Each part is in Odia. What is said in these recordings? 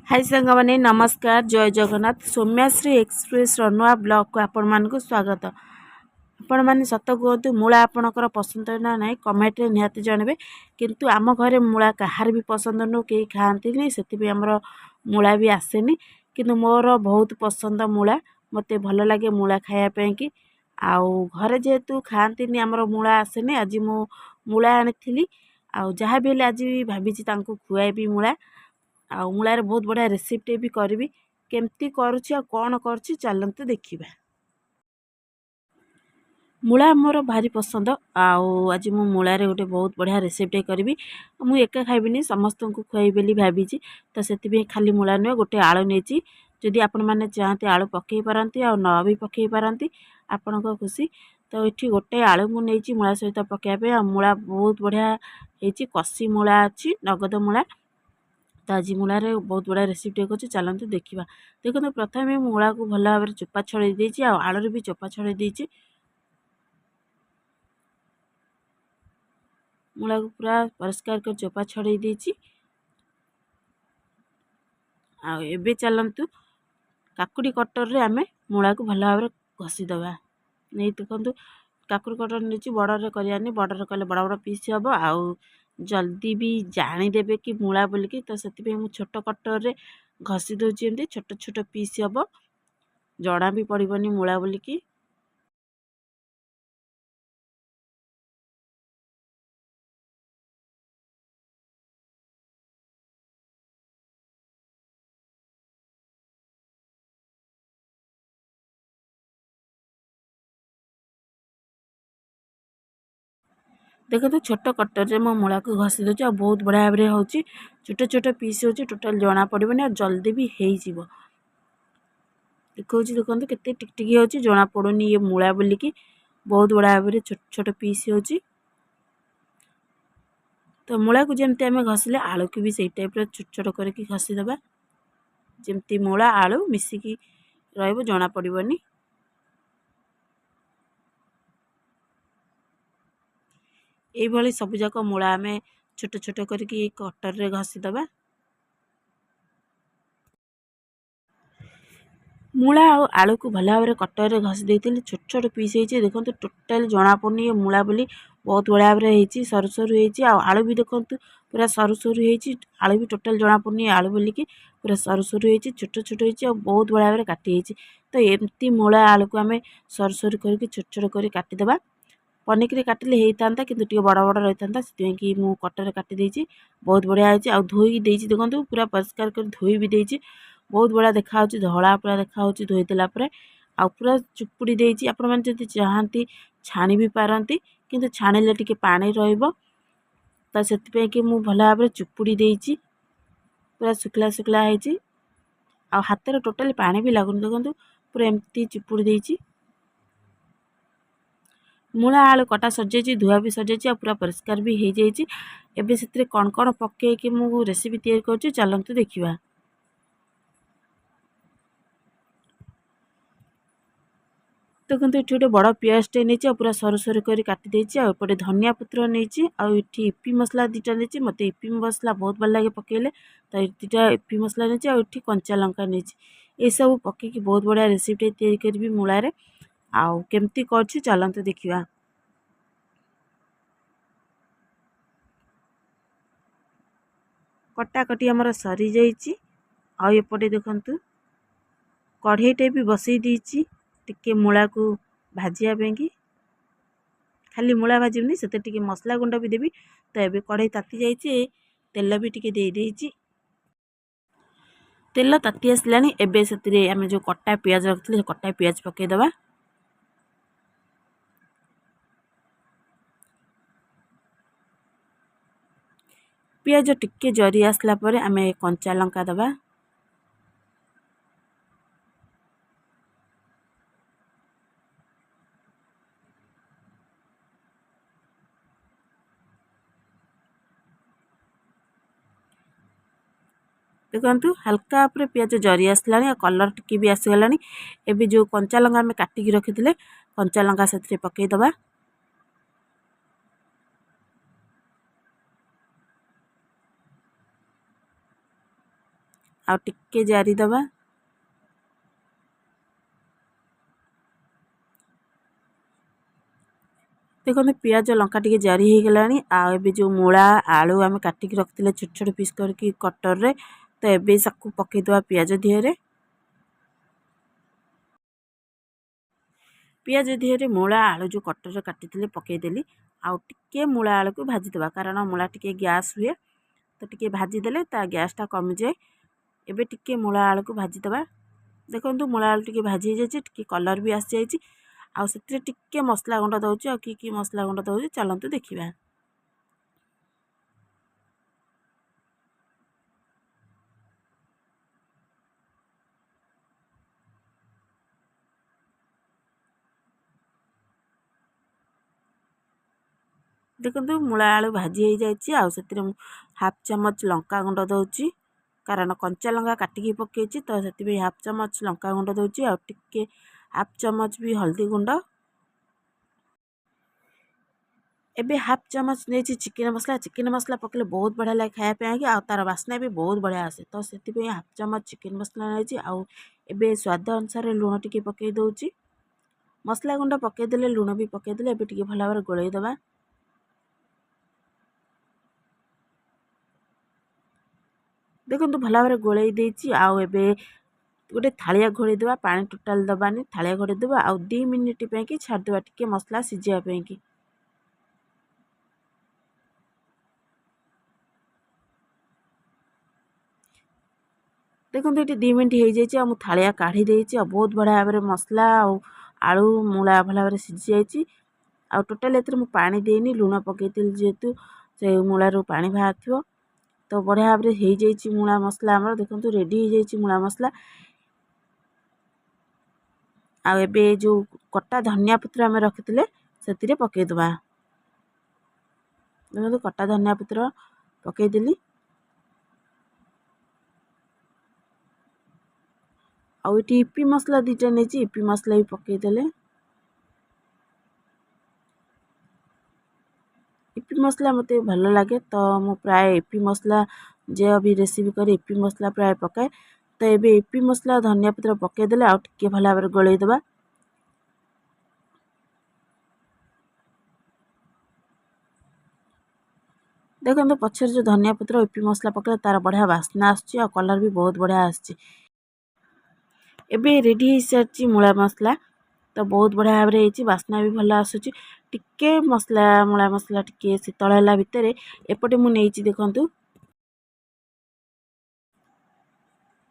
हाय सांग मैंने नमस्कार जय जगन्नाथ सौम्याश्री एक्सप्रेस नुआ ब्लॉग को आपण मानक स्वागत। आपण मैंने सत कहतु मूला आपणकर पसंद ना ना कमेंट निहाती जानवे किंतु आम घरे मूला कहार भी पसंद नु कई खाती से आमर मूला भी आसेनी किंतु मोर बहुत पसंद मूला मत भल लगे मूला खायापी कि आउ घरे जेहेतु खाती आमर मूला आसेनी आज मु मूला आनी आउ जहाँ भी आज भाभी खुआबी मूला आउ मूलार बहुत बढ़िया रेसिपी भी करी केमती करुच्ची आ कौन करुच्ची चलते देखा। मूला मोर भारी पसंद आउ आज मु मूलार गोटे बहुत बढ़िया रेसिपी करी मुझे एका खाइबिनी समस्त को खुआई बोली भाभी तो से खाली मूला नुह गोटे आलू नहीं जदि आपण मैंने चाहते आलू पकई पारती आ न भी पकई पारती आपण खुशी तो ये गोटे आलू मुझे मूला सहित पकाइबे आ मूला बहुत बढ़िया होती कषी मूला अच्छी नगद मूला तो आज मूलार बहुत बड़ा रेसिपी कर चलते देखा। देखो प्रथम मूला को भल भाव चोपा छड़े देती आलू भी चोपा छड़े देती मूला को पूरा परिष्कार कर चोपा छड़े देती आबे चलतु काकुड़ी कटर रे आमे मूला को भल भाव घसीदबा नहीं देखो काकुड़ी कटर नहीं बड़े करानी बड़े कले बड़ बड़ पीस हम आउ जल्दी भी जानीदेवे कि मूला बोलिकी तो से छोट कटर रे घसी दूसरी छोट छोट पीस हम जना भी पड़ोनी मूला बोलिकी। देखो तो छोट कटर रे मो मूला को घसी दूसरी आ बहुत बढ़िया भाव हो छोट छोट पीस हो टोटाल जना पड़ोनी आ जल्दी भी हो देखो देखो केते टिकटिकी हो जना पड़ोनी ये मूला बोलिकी बहुत बढ़िया भाव छोट छोट पीस हो तो मूला को जमती आम घसिले आलू की भी सही टाइप छोट छोट करके घसीदबा जमती मूला आलू मिसिकी रहिबो जना पड़ोनी। ये सबूक मूला आम छोट छोट करके कटर रे घसीदबा मूला आलू को भल भाव कटर रे घसी देती छोट छोट पीस हो देखो टोटाल जना पड़नी ये मूला बोली बहुत बढ़िया भाव होती सरू सरू होती आलू भी देखो पूरा सरू सरू होती आलू भी टोटाल जना पड़नी आलू बोलिकी पूरा सरू सरू होती छोट छोट होती बहुत बढ़िया भाव काटी तो एमती मूला आलू को आम सरू सरू करके छोट छोट कर काटिदेबा पनिकी काटिले होता कि बड़ बड़ रही था से मुझे कटर काटिदेची बहुत बढ़िया होती आ धोई देखो पूरा परिष्कार कर धोई भी देती बहुत बढ़िया देखा धला पूरा देखा धोईदेला आ पूरा चुपुड़ी देती आपण मैंने जब चाहती छाणी भी पारती किंतु छाणिले टिके पानी रहिबो तो से मुझे भल भाव चुपुड़ी देती पूरा शुखला शुखला होती आ हाथ में टोटाली पानी भी लगुनि देखो पूरा एमती चुपुड़ी देती मूला आलू कटा सजाई धुआ भी सजाई पूरा परिष्कार भी हो जाए एबे से कौन कौन पकईकि मु रेसिपी तैयारी कर चलतु देखा। देखो ये गोटे बड़ पियाजटे नहीं पूरा सरू सरू कर काटी एपटे धनिया पत्र नहीं आठी इपी मसला दुटा नहीं मत इपी मसला बहुत भल लगे पकईले तो दुटा इपी मसला नहीं आठी कंचा लंका नहीं ये सब पकईकि बहुत बढ़िया रेसिपी तैयारी करी मूलार आउ केमती कर चलते देखा। कटाकटी आमर सरी जाइए आउपटे देखु कढ़ईटे भी बसई देती टिके मूला को भाजिया कि खाली मूला भाजनी से मसला गुंड भी देवी तो ये कढ़ई ताती जाइए तेल भी टिके दे देइछि तेल ताती आसला एबे से आम जो कटा पियाज रखी कटा पियाज पकईदबा पियाज टिके जरी आसला आम कंचा लंका दबा देखु हल्का पर पियाज जरी आसला कलर टिके भी आसीगला एबे जो कंचा लंका आम काटिकी रखी कंचा लंका से पकईदबा ଆଉ ଟିକେ ଜାରି ଦେବା। ଦେଖନ୍ତୁ ପିଆଜ ଲଙ୍କା ଟିକେ ଜାରି ହେଇଗଲାଣି। ଆଉ ଏବେ ଯେଉଁ ମୂଳା ଆଳୁ ଆମେ କାଟିକି ରଖିଥିଲେ ଛୋଟ ଛୋଟ ପିସ୍ କରିକି କଟରରେ, ତ ଏବେ ତାକୁ ପକାଇଦେବା ପିଆଜ ଦିହରେ। ପିଆଜ ଦିହରେ ମୂଳା ଆଳୁ ଯେଉଁ କଟରରେ କାଟିଥିଲେ ପକାଇଦେଲି। ଆଉ ଟିକେ ମୂଳା ଆଳୁକୁ ଭାଜିଦେବା, କାରଣ ମୂଳା ଟିକେ ଗ୍ୟାସ୍ ହୁଏ, ତ ଟିକେ ଭାଜିଦେଲେ ତା ଗ୍ୟାସ୍ଟା କମିଯାଏ। ଏବେ ଟିକେ ମୂଳା ଆଳୁକୁ ଭାଜିଦେବା। ଦେଖନ୍ତୁ ମୂଳା ଆଳୁ ଟିକେ ଭାଜି ହେଇଯାଇଛି, ଟିକେ କଲର୍ ବି ଆସିଯାଇଛି। ଆଉ ସେଥିରେ ଟିକେ ମସଲା ଗୁଣ୍ଡ ଦେଉଛି। ଆଉ କି ମସଲା ଗୁଣ୍ଡ ଦେଉଛି ଚାଲନ୍ତୁ ଦେଖିବା। ଦେଖନ୍ତୁ ମୂଳା ଆଳୁ ଭାଜି ହେଇଯାଇଛି। ଆଉ ସେଥିରେ ମୁଁ ହାଫ୍ ଚାମଚ ଲଙ୍କା ଗୁଣ୍ଡ ଦେଉଛି, କାରଣ କଞ୍ଚା ଲଙ୍କା କାଟିକି ପକାଇଛି, ତ ସେଥିପାଇଁ ହାଫ୍ ଚାମଚ ଲଙ୍କା ଗୁଣ୍ଡ ଦେଉଛି। ଆଉ ଟିକେ ହାଫ୍ ଚାମଚ ବି ହଳଦୀ ଗୁଣ୍ଡ। ଏବେ ହାଫ୍ ଚାମଚ ନେଇଛି ଚିକେନ୍ ମସଲା। ଚିକେନ୍ ମସଲା ପକାଇଲେ ବହୁତ ବଢ଼ିଆ ଲାଗେ ଖାଇବା ପାଇଁକି, ଆଉ ତା'ର ବାସ୍ନା ବି ବହୁତ ବଢ଼ିଆ ଆସେ, ତ ସେଥିପାଇଁ ହାଫ୍ ଚାମଚ ଚିକେନ୍ ମସଲା ନେଇଛି। ଆଉ ଏବେ ସ୍ୱାଦ ଅନୁସାରେ ଲୁଣ ଟିକେ ପକାଇ ଦେଉଛି। ମସଲା ଗୁଣ୍ଡ ପକାଇଦେଲେ ଲୁଣ ବି ପକାଇଦେଲେ ଏବେ ଟିକେ ଭଲ ଭାବରେ ଗୋଳେଇ ଦେବା। ଦେଖନ୍ତୁ ଭଲ ଭାବରେ ଗୋଳେଇ ଦେଇଛି। ଆଉ ଏବେ ଗୋଟେ ଥାଳିଆ ଘୋଡ଼େଇ ଦେବା, ପାଣି ଟୋଟାଲ୍ ଦେବାନି, ଥାଳିଆ ଘୋଡ଼େଇ ଦେବା। ଆଉ 2 ମିନିଟ୍ ପାଇଁକି ଛାଡ଼ିଦେବା ଟିକେ ମସଲା ସିଝିବା ପାଇଁକି। ଦେଖନ୍ତୁ ଏଠି 2 ମିନିଟ୍ ହେଇଯାଇଛି। ଆଉ ମୁଁ ଥାଳିଆ କାଢ଼ି ଦେଇଛି। ଆଉ ବହୁତ ବଢ଼ିଆ ଭାବରେ ମସଲା ଆଉ ଆଳୁ ମୂଳା ଭଲ ଭାବରେ ସିଝି ଯାଇଛି। ଆଉ ଟୋଟାଲ୍ ଏଥିରେ ମୁଁ ପାଣି ଦେଇନି, ଲୁଣ ପକାଇଥିଲି ଯେହେତୁ ସେ ମୂଳାରୁ ପାଣି ବାହାରିଥିବ। ତ ବଢ଼ିଆ ଭାବରେ ହେଇଯାଇଛି ମୂଳା ମସଲା ଆମର। ଦେଖନ୍ତୁ ରେଡ଼ି ହେଇଯାଇଛି ମୂଳା ମସଲା। ଆଉ ଏବେ ଯେଉଁ କଟା ଧନିଆ ପତ୍ର ଆମେ ରଖିଥିଲେ ସେଥିରେ ପକାଇଦେବା। ଦେଖନ୍ତୁ କଟା ଧନିଆ ପତ୍ର ପକାଇଦେଲି। ଆଉ ଏଠି ଇପି ମସଲା 2ଟା ନେଇଛି, ଇପି ମସଲା ବି ପକାଇଦେଲେ। ଇପି ମସଲା ମୋତେ ଭଲ ଲାଗେ, ତ ମୁଁ ପ୍ରାୟ ଇପି ମସଲା ଯାହା ବି ରେସିପି କରେ ଇପି ମସଲା ପ୍ରାୟ ପକାଏ। ତ ଏବେ ଇପି ମସଲା ଧନିଆ ପତ୍ର ପକାଇଦେଲେ ଆଉ ଟିକେ ଭଲ ଭାବରେ ଗୋଳେଇ ଦେବା। ଦେଖନ୍ତୁ ପଛରେ ଯେଉଁ ଧନିଆ ପତ୍ର ଇପି ମସଲା ପକାଇଲେ ତା'ର ବଢ଼ିଆ ବାସ୍ନା ଆସୁଛି, ଆଉ କଲର୍ ବି ବହୁତ ବଢ଼ିଆ ଆସିଛି। ଏବେ ରେଡ଼ି ହେଇସାରିଛି ମୂଳା ମସଲା, ତ ବହୁତ ବଢ଼ିଆ ଭାବରେ ହେଇଛି, ବାସ୍ନା ବି ଭଲ ଆସୁଛି। ଟିକେ ମୂଳା ମସଲା ଟିକେ ଶୀତଳ ହେଲା ଭିତରେ ଏପଟେ ମୁଁ ନେଇଛି ଦେଖନ୍ତୁ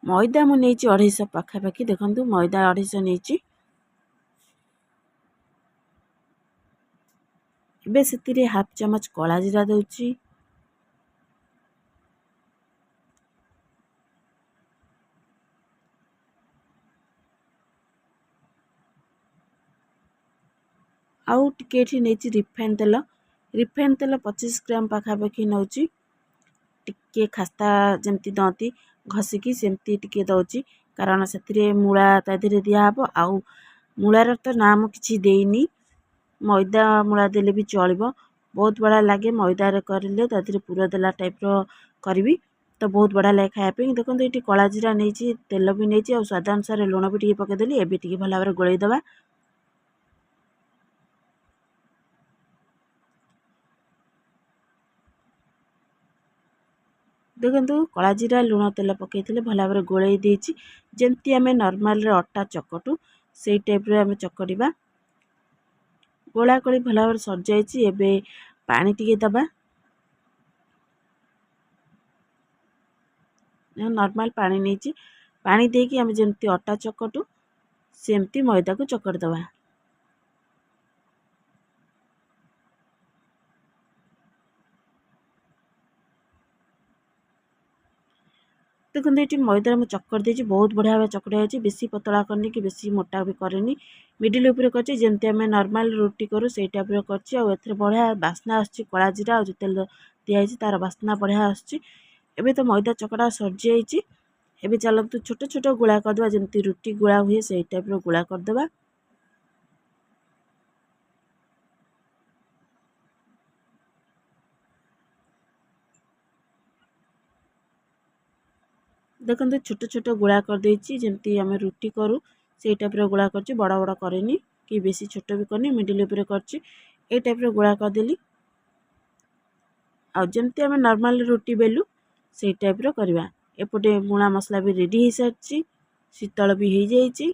ମଇଦା। ମୁଁ ନେଇଛି 250 ପାଖାପାଖି। ଦେଖନ୍ତୁ ମଇଦା 250 ନେଇଛି। ଏବେ ସେଥିରେ ହାଫ୍ ଚାମଚ କଳା ଜିରା ଦେଉଛି। ଆଉ ଟିକେ ଏଠି ନେଇଛି ରିଫାଇନ୍ ତେଲ। ରିଫାଇନ୍ ତେଲ 25 ଗ୍ରାମ ପାଖାପାଖି ନେଉଛି। ଟିକେ ଖାସ୍ତା ଯେମିତି ଦଅନ୍ତି ଘଷିକି ସେମିତି ଟିକେ ଦେଉଛି, କାରଣ ସେଥିରେ ମୂଳା ତା ଦେହରେ ଦିଆହେବ। ଆଉ ମୂଳାର ତ ନାଁ ମୁଁ କିଛି ଦେଇନି, ମଇଦା ମୂଳା ଦେଲେ ବି ଚଳିବ। ବହୁତ ବଢ଼ିଆ ଲାଗେ ମଇଦାରେ କରିଲେ, ତା ଦେହରେ ପୁର ଦେଲା ଟାଇପ୍ର କରିବି, ତ ବହୁତ ବଢ଼ିଆ ଲାଗେ ଖାଇବା ପାଇଁ। ଦେଖନ୍ତୁ ଏଠି କଳା ଜିରା ନେଇଛି, ତେଲ ବି ନେଇଛି, ଆଉ ସ୍ୱାଦ ଅନୁସାରେ ଲୁଣ ବି ଟିକେ ପକାଇଦେଲି। ଏବେ ଟିକେ ଭଲ ଭାବରେ ଗୋଳେଇ ଦେବା। ଦେଖନ୍ତୁ କଳା ଜିରା ଲୁଣ ତେଲ ପକାଇଥିଲେ ଭଲ ଭାବରେ ଗୋଳେଇ ଦେଇଛି। ଯେମିତି ଆମେ ନର୍ମାଲରେ ଅଟା ଚକଟୁ ସେଇ ଟାଇପ୍ରେ ଆମେ ଚକଟିବା। ଗୋଳାଗୋଳି ଭଲ ଭାବରେ ସରିଯାଇଛି। ଏବେ ପାଣି ଟିକେ ଦେବା। ନର୍ମାଲ ପାଣି ନେଇଛି, ପାଣି ଦେଇକି ଆମେ ଯେମିତି ଅଟା ଚକଟୁ ସେମିତି ମଇଦାକୁ ଚକଟି ଦେବା। ଦେଖନ୍ତୁ ଏଠି ମଇଦାରେ ମୁଁ ଚକଟି ଦେଇଛି, ବହୁତ ବଢ଼ିଆ ଭାବେ ଚକଟା ହେଇଛି। ବେଶୀ ପତଳା କରିନି କି ବେଶୀ ମୋଟା ବି କରିନି, ମିଡ଼ିଲ୍ ଉପରେ କରିଛି, ଯେମିତି ଆମେ ନର୍ମାଲ ରୁଟି କରୁ ସେଇ ଟାଇପ୍ର କରିଛି। ଆଉ ଏଥିରେ ବଢ଼ିଆ ବାସ୍ନା ଆସୁଛି, କଳା ଜିରା ଆଉ ଯେଉଁ ତେଲ ଦିଆହେଇଛି ତା'ର ବାସ୍ନା ବଢ଼ିଆ ଆସୁଛି। ଏବେ ତ ମଇଦା ଚକଟା ସରିଯାଇଛି। ଏବେ ଚାଲନ୍ତୁ ଛୋଟ ଛୋଟ ଗୁଳା କରିଦେବା, ଯେମିତି ରୁଟି ଗୁଳା ହୁଏ ସେଇ ଟାଇପ୍ର ଗୁଳା କରିଦେବା। देखते छोट छोट गोला करदे जमती आम रुटी करूँ से टाइप गोला कर बड़ बड़ करेनि कि बेसी छोट भी करनी मिडिल उपर कर टाइप गोला करदेली आमती आम नॉर्मल रुटी बेलू से टाइप करवा एपटे मुला मसला भी रेडी हो सारी शीतल भी हो जाइए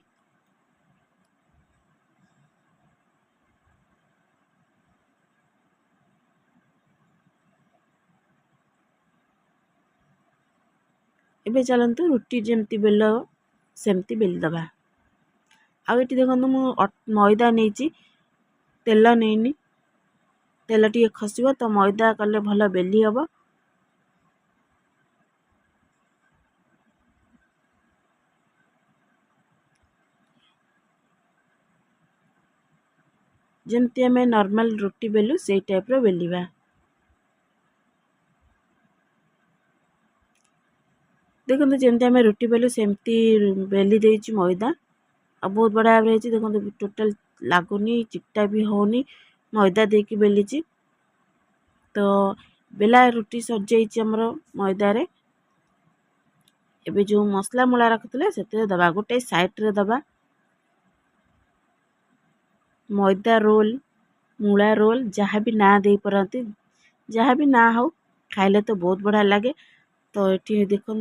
एबे चलतु रुटी जमती बेल सेमती बेलीदबा आउ ये देखो मु मैदा नहीं तेल नहीं तेल टी खसब तो मैदा कले भल बेली हम जमती आम नॉर्मल रुटी बेलू से टाइप बेलिबा देखो जमती आम रुटी बेलू सेमती बेली देची मैदा आ बहुत बढ़िया भाव देखो टोटाल लगुनि चिकटा भी होनी मैदा देकी बेली तो बेला रुटी सर जामर मैदारे एबे जो मसला मूला रखुले से दबा गोटे साइड रे दबा मैदा रोल मूला रोल जहाँ भी ना दे पारती जहाँ भी ना हो खाइले तो बहुत बढ़िया लगे तो ये देखो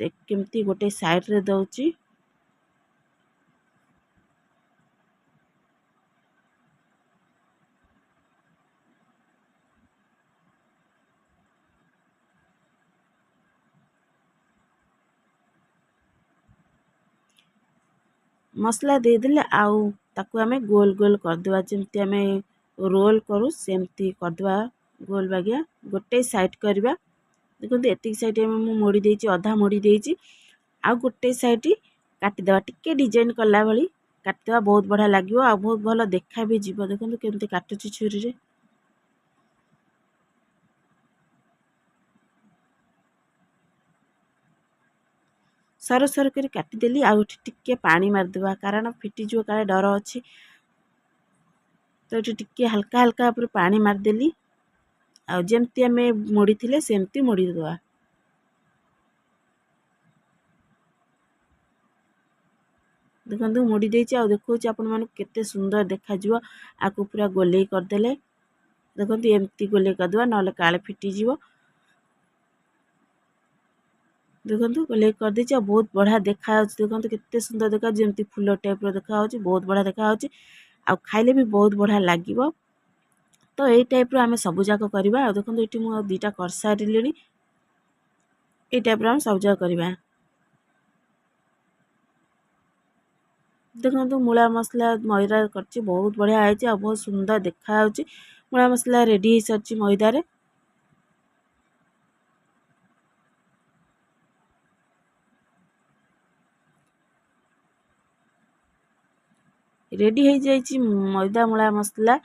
केमती गोटे साइड रे दउची मसला देदेले आउ ताकू आमे गोल गोल करदेवा जमती आमे रोल करूँ सेमती करदेवा गोल बागिया गोटे साइड करवा देखो एतिक साइड में मोड़ी देछि अधा मोड़ी देछि आ गोटे साइड काटिदेवा टिके डिजाइन कला भली काटिदेवा बहुत बढ़िया लगे आ बहुत भल देखा भी जीव देखो केमती काटुची छुरी रे सर सर कर काटिदेली आउ टिके पानी मारदेवा कारण फिटीज काले डर अच्छी तो ये टिके हल्का हल्का पर पानी मारदेली आ जमती आम मोड़ी थिले सेमती मोड़ीदेवा देखो मोड़ी देछि आ देखो आपण मान केते सुंदर देखा जिवो आकु पूरा गोले करदेले देखो एमती गोले करदेवा नले काले फिटी जिवो देखो गोले कर देछि बहुत बढ़िया देखा देखो केते सुंदर देखा जमती फूल टाइप रो देखा बहुत बढ़िया देखा आ खाइले भी बहुत बढ़िया लागिवो तो यही टाइप आम सब जाक करवा देखो ये मुझे दुईटा कर सारे ये टाइप आम सब जाक करवा देखो मूला मसला मैदा कर बहुत बढ़िया है बहुत सुंदर देखा मूला मसला रेडी हो सारी मैदारे रेडी हो जाइए मैदा मूला मसला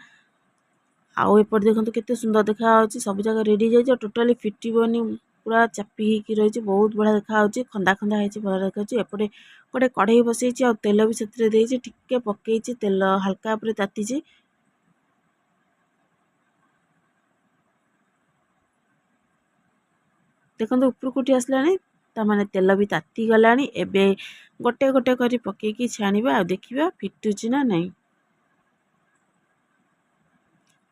आउ एपट देखो केते सुंदर देखा सब जगह रेडी जाइए टोटाली फिटबनी पूरा चापी होगी रही बहुत बढ़िया देखा खंदा खंदा है भल देखा एपटे गोटे कढ़ई बसई तेल भी से टिके पकई तेल हल्का ताती देखो उपरକୁ उठी आसलानी तामाने तेल भी ताती गलानी एबे गोटे गोटे करी पकेकी छाणीबा आ देखिबा फिटुची ना नहीं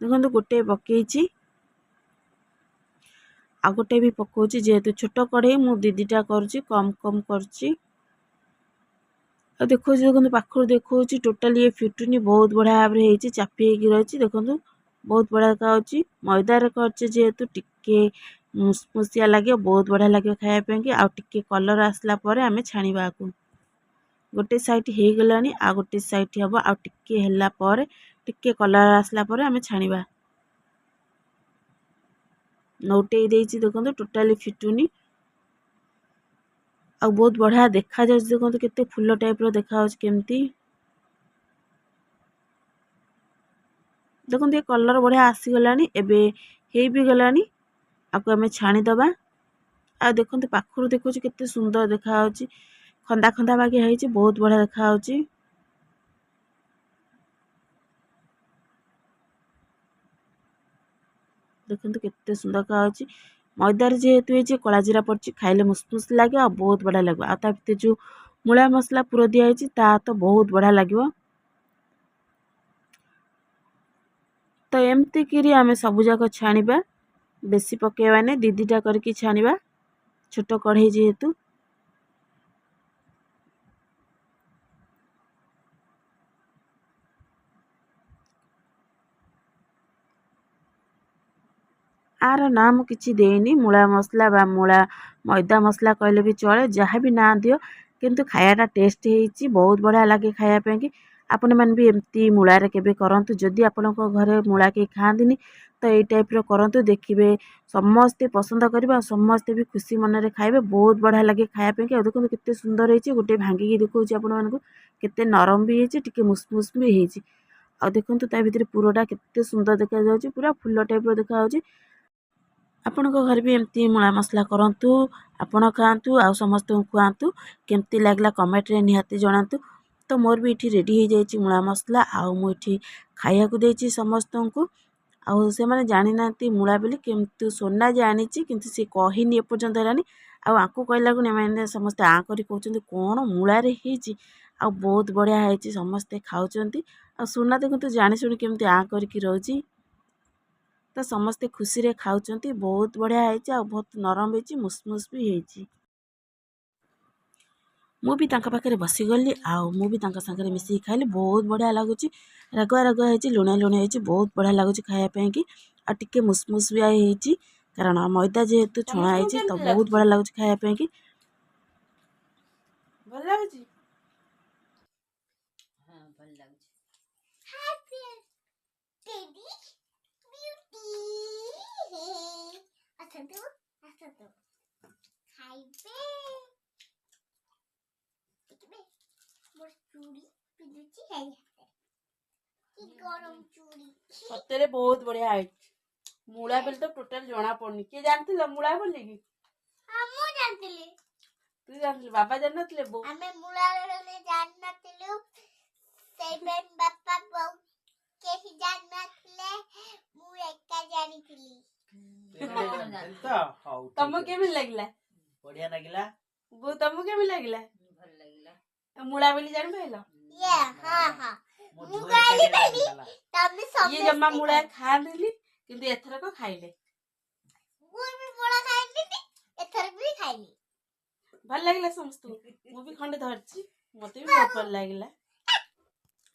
देखो गोटे पकईची आ गोटे भी पकाउची जेहेतु छोट कढ़ई मु दीटा करुची कम कम करुची देखो देखो पाखर देखो टोटाली ये फिटुनी बहुत बढ़िया भाव में चापी रही देखो बहुत बढ़िया देखा मैदार कर जेहेतु टिके मुसमुसिया लगे बहुत बढ़िया लगे खायापी आ टिके कलर आसला आम छाणीबा को गोटे साइड हो गलानी आ गोटे साइड हम आ टिके हैला पर टिके कलर आसला आम छाणीबा नौटे देछि देखो टोटाली फिटुनी आ बहुत बढ़िया देखा जाउछ देखो केते फूल टाइप रो देखा जाउछ केमती देखो ये कलर बढ़िया आसी गलानी एबे हे भी गलानी आको आमे छाणी दबा आ देखो पाखरु देखो केते सुंदर देखा जाउछ खंदा खंदा बागे है बहुत बढ़िया देखा जाउछ देखो केते सुंदर देखा जाउछ ମଇଦାରେ ଯେହେତୁ ହେଇଛି କଳା ଜିରା ପଡ଼ିଛି ଖାଇଲେ ମୁସମୁସ ଲାଗିବ ଆଉ ବହୁତ ବଢ଼ିଆ ଲାଗିବ। ଆଉ ତା ଭିତରେ ଯେଉଁ ମୂଳା ମସଲା ପୁର ଦିଆହେଇଛି ତା ତ ବହୁତ ବଢ଼ିଆ ଲାଗିବ। ତ ଏମିତିକିରି ଆମେ ସବୁଯାକ ଛାଣିବା, ବେଶୀ ପକାଇବାନି, ଦି ଦିଟା କରିକି ଛାଣିବା ଛୋଟ କଢ଼େଇ ଯେହେତୁ। ଆର ନାଁ ମୁଁ କିଛି ଦେଇନି, ମୂଳା ମସଲା ବା ମୂଳା ମଇଦା ମସଲା କହିଲେ ବି ଚଳେ, ଯାହା ବି ନାଁ ଦିଅ, କିନ୍ତୁ ଖାଇବାଟା ଟେଷ୍ଟ ହେଇଛି, ବହୁତ ବଢ଼ିଆ ଲାଗେ ଖାଇବା ପାଇଁକି। ଆପଣମାନେ ବି ଏମିତି ମୂଳାରେ କେବେ କରନ୍ତୁ। ଯଦି ଆପଣଙ୍କ ଘରେ ମୂଳା କେହି ଖାଆନ୍ତିନି ତ ଏଇ ଟାଇପ୍ର କରନ୍ତୁ, ଦେଖିବେ ସମସ୍ତେ ପସନ୍ଦ କରିବେ ଆଉ ସମସ୍ତେ ବି ଖୁସି ମନରେ ଖାଇବେ। ବହୁତ ବଢ଼ିଆ ଲାଗେ ଖାଇବା ପାଇଁକି। ଆଉ ଦେଖନ୍ତୁ କେତେ ସୁନ୍ଦର ହେଇଛି, ଗୋଟେ ଭାଙ୍ଗିକି ଦେଖାଉଛି ଆପଣମାନଙ୍କୁ, କେତେ ନରମ ବି ହେଇଛି, ଟିକେ ମୁସମୁସ ବି ହେଇଛି। ଆଉ ଦେଖନ୍ତୁ ତା ଭିତରେ ପୁରଟା କେତେ ସୁନ୍ଦର ଦେଖାଯାଉଛି, ପୁରା ଫୁଲ ଟାଇପ୍ର ଦେଖାଯାଉଛି। ଆପଣଙ୍କ ଘରେ ବି ଏମିତି ମୂଳା ମସଲା କରନ୍ତୁ, ଆପଣ ଖାଆନ୍ତୁ ଆଉ ସମସ୍ତଙ୍କୁ ଖୁଆନ୍ତୁ। କେମିତି ଲାଗିଲା କମେଣ୍ଟରେ ନିହାତି ଜଣାନ୍ତୁ। ତ ମୋର ବି ଏଠି ରେଡ଼ି ହେଇଯାଇଛି ମୂଳା ମସଲା, ଆଉ ମୁଁ ଏଠି ଖାଇବାକୁ ଦେଇଛି ସମସ୍ତଙ୍କୁ। ଆଉ ସେମାନେ ଜାଣିନାହାନ୍ତି ମୂଳା ବୋଲି, କିନ୍ତୁ ସୋନା ଜାଣିଛି, କିନ୍ତୁ ସେ କହିନି ଏପର୍ଯ୍ୟନ୍ତ ହେଲାନି। ଆଉ ଆଙ୍କୁ କହିଲାକୁ ଏମାନେ ସମସ୍ତେ ଆଁ କରି କହୁଛନ୍ତି କ'ଣ ମୂଳାରେ ହେଇଛି, ଆଉ ବହୁତ ବଢ଼ିଆ ହେଇଛି, ସମସ୍ତେ ଖାଉଛନ୍ତି। ଆଉ ସୋନା ଦେଖନ୍ତୁ ଜାଣି ଶୁଣି କେମିତି ଆଁ କରିକି ରହୁଛି। ତ ସମସ୍ତେ ଖୁସିରେ ଖାଉଛନ୍ତି, ବହୁତ ବଢ଼ିଆ ହେଇଛି ଆଉ ବହୁତ ନରମ ହେଇଛି, ମୁସମୁସ ବି ହେଇଛି। ମୁଁ ବି ତାଙ୍କ ପାଖରେ ବସିଗଲି ଆଉ ମୁଁ ବି ତାଙ୍କ ସାଙ୍ଗରେ ମିଶିକି ଖାଇଲି, ବହୁତ ବଢ଼ିଆ ଲାଗୁଛି। ରାଗୁଆ ରାଗୁଆ ହେଇଛି, ଲୁଣିଆ ଲୁଣିଆ ହେଇଛି, ବହୁତ ବଢ଼ିଆ ଲାଗୁଛି ଖାଇବା ପାଇଁକି। ଆଉ ଟିକେ ମୁସମୁସ ବି ହେଇଛି, କାରଣ ମଇଦା ଯେହେତୁ ଛଣା ହେଇଛି ତ ବହୁତ ବଢ଼ିଆ ଲାଗୁଛି ଖାଇବା ପାଇଁକି। ଭଲ ଲାଗୁଛି, ହଁ ଭଲ ଲାଗୁଛି। ସତରେ ବହୁତ ବଢ଼ିଆ ହେଇଛି। ମୂଳା ବୋଲି ତ ଟୋଟାଲ ଜଣା ପଡୁନି। କିଏ ଜାଣିଥିଲ ମୂଳା ବୋଲି କି? ମୁଁ ଜାଣିଥିଲି। ତୁ ଜାଣିଥିଲୁ, ବାବା ଜାଣିନଥିଲେ? ବୋଉ ଆମେ ମୂଳା ବୋଲି ଜାଣିନଥିଲୁ, ସେଇପାଇଁ ବାପା ବୋଉ କେହି ଜାଣିନଥିଲେ, ମୁଁ ଏକା ଜାଣିଥିଲି। ତମକୁ କେମିତି ଲାଗିଲା? ବଢିଆ ଲାଗିଲା। ବୋଉ ତମକୁ କେମିତି ଲାଗିଲା? ଭଲ ଲାଗିଲା। ମୂଳା ବୋଲି ଜାଣିପାରିଲ? ମୁଁ କହିଲି ତମେ ଇଏ ଜମା ମୂଳା ଖାଆନ୍ତିନି, କିନ୍ତୁ ଏଥରକ ଖାଇଲେ। ମୁଁ ବି ମୂଳା ଖାଇଲିନି, ଏଥର ବି ଖାଇଲି। ଭଲ ଲାଗିଲା ସମସ୍ତଙ୍କୁ? ମୁଁ ବି ଖଣ୍ଡେ ଧରିଛି, ମତେ ବି ବହୁତ ଭଲ ଲାଗିଲା।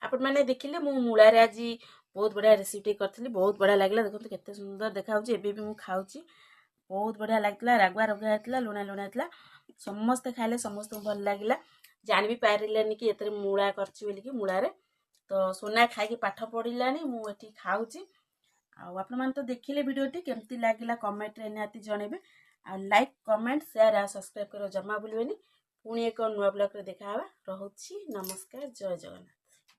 ଆପଣମାନେ ଦେଖିଲେ ମୁଁ ମୂଳାରେ ଆଜି ବହୁତ ବଢ଼ିଆ ରେସିପି କରିଥିଲି, ବହୁତ ବଢ଼ିଆ ଲାଗିଲା। ଦେଖନ୍ତୁ କେତେ ସୁନ୍ଦର ଦେଖାଯାଉଛି, ଏବେ ବି ମୁଁ ଖାଉଛି, ବହୁତ ବଢ଼ିଆ ଲାଗିଥିଲା। ରାଗୁଆ ରାଗୁଆ ହେଇଥିଲା, ଲୁଣା ଲୁଣା ହେଇଥିଲା, ସମସ୍ତେ ଖାଇଲେ, ସମସ୍ତଙ୍କୁ ଭଲ ଲାଗିଲା। ଜାଣି ବି ପାରିଲେନି କି ଏଥିରେ ମୂଳା କରିଛି ବୋଲିକି। ମୂଳାରେ ତ ସୋନା ଖାଇକି ପାଠ ପଢ଼ିଲାଣି, ମୁଁ ଏଠି ଖାଉଛି। ଆଉ ଆପଣମାନେ ତ ଦେଖିଲେ ଭିଡ଼ିଓଟି, କେମିତି ଲାଗିଲା କମେଣ୍ଟରେ ନିହାତି ଜଣେଇବେ। ଆଉ ଲାଇକ୍, କମେଣ୍ଟ, ସେୟାର ଆଉ ସବସ୍କ୍ରାଇବ୍ କରିବା ଜମା ଭୁଲିବେନି। ପୁଣି ଏକ ନୂଆ ବ୍ଲଗ୍ରେ ଦେଖାହେବା। ରହୁଛି, ନମସ୍କାର, ଜୟ ଜଗନ୍ନାଥ।